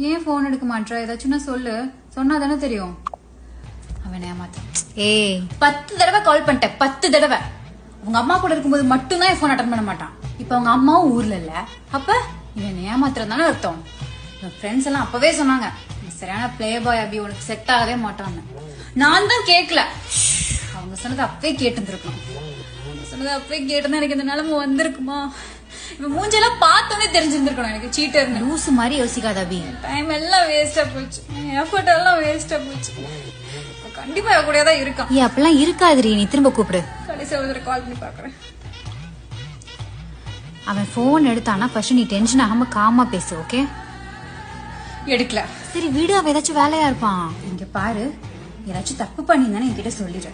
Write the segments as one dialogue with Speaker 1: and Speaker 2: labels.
Speaker 1: ஏன் போன் எடுக்க மாட்டா? ஏதாச்சும் சொல்லு, சொன்னாதானே தெரியும். அவன் ஏமாத்த. 10 தடவை கால் பண்ணிட்டேன், 10 தடவை. உங்க அம்மா கூட இருக்கும்போது மட்டும்தான் என் போன் அட்டன் பண்ண மாட்டான். இப்ப அவங்க அம்மாவும் ஊர்ல இல்ல, அப்ப இவன் ஏமாத்துறதானே அர்த்தம். என் ஃப்ரெண்ட்ஸ் எல்லாம் அப்பவே சொன்னாங்க, சரியான பிளே பாய் அபி, உனக்கு செட் ஆகவே மாட்டான்னு. நான் தான் கேட்கல. அவங்க சொன்னதை அப்பவே கேட்டுருக்கணும். சொன்னதை அப்பவே கேட்டுதான் எனக்கு இந்த நிலைமை வந்திருக்குமா? இப்ப மூஞ்செல்லாம் பார்த்தோன்னே தெரிஞ்சிருந்திருக்கணும் எனக்கு சீட்டர்.
Speaker 2: லூசு மாதிரி யோசிக்காத அபி.
Speaker 1: டைம் எல்லாம் வேஸ்டா போச்சு, எஃபர்ட் எல்லாம் வேஸ்டா போச்சு. கண்டிப்பா கூட தான் இருக்கான்.
Speaker 2: அப்பெல்லாம் இருக்காதுரி, நீ திரும்ப கூப்பிடு.
Speaker 1: கடைசி ஒரு கால் பண்ணி பாக்குறேன்.
Speaker 2: அவன் போன் எடுத்தானா ஃபர்ஸ்ட் நீ டென்ஷன் ஆகாம காமா பேசு, ஓகே?
Speaker 1: எடுக்கல.
Speaker 2: சரி வீடு, அவ ஏதாச்சும் வேலையா இருப்பான்.
Speaker 1: இங்க பாரு, ஏதாச்சும் தப்பு பண்ணியிருந்தானே என்கிட்ட சொல்லிடு.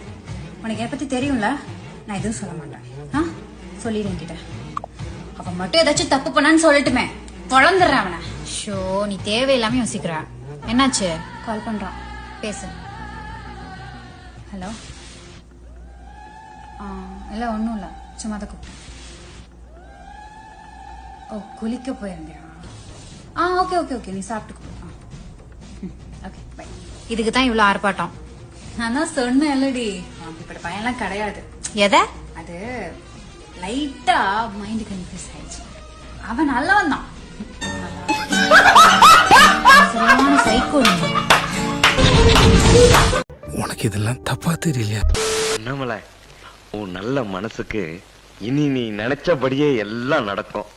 Speaker 1: உனக்கு எதை பத்தி தெரியும்ல, நான் எதுவும் சொல்ல மாட்டேன். சொல்லிடு என்கிட்ட. அவன் மட்டும் ஏதாச்சும் தப்பு பண்ணான்னு சொல்லட்டுமே, பொழந்துடுறேன் அவனை.
Speaker 2: ஷோ, நீ தேவையில்லாம யோசிக்கிற. என்னாச்சு?
Speaker 1: கால் பண்றான்,
Speaker 2: பேசு.
Speaker 1: ஹலோ. இல்ல ஒன்றும் இல்லை, சும்மா தான் கூப்பிட்டேன். ஓ, குளிக்க போயிருந்தியா? ஓகே ஓகே ஓகே, நீ சாப்பிட்டு கூப்பிடு. Okay bye.
Speaker 2: இதுக்கு தான் இவ்வளவு ஆர்ப்பாட்டம்.
Speaker 1: நான் தான் சொன்னேன் இல்லடி, இப்படி பையன்லாம் கிடையாது.
Speaker 2: எதை?
Speaker 1: அது லைட்டா மைண்ட் கன்ஃபியூஸ் ஆயிடுச்சு. அவன் நல்லவன் தான்.
Speaker 2: சரியான சைக்கோ.
Speaker 3: உனக்கு இதெல்லாம் தப்பா தெரியலையா?
Speaker 4: நம்மள உன் நல்ல மனசுக்கு இனி நீ நினைச்சபடியே எல்லாம் நடக்கும்.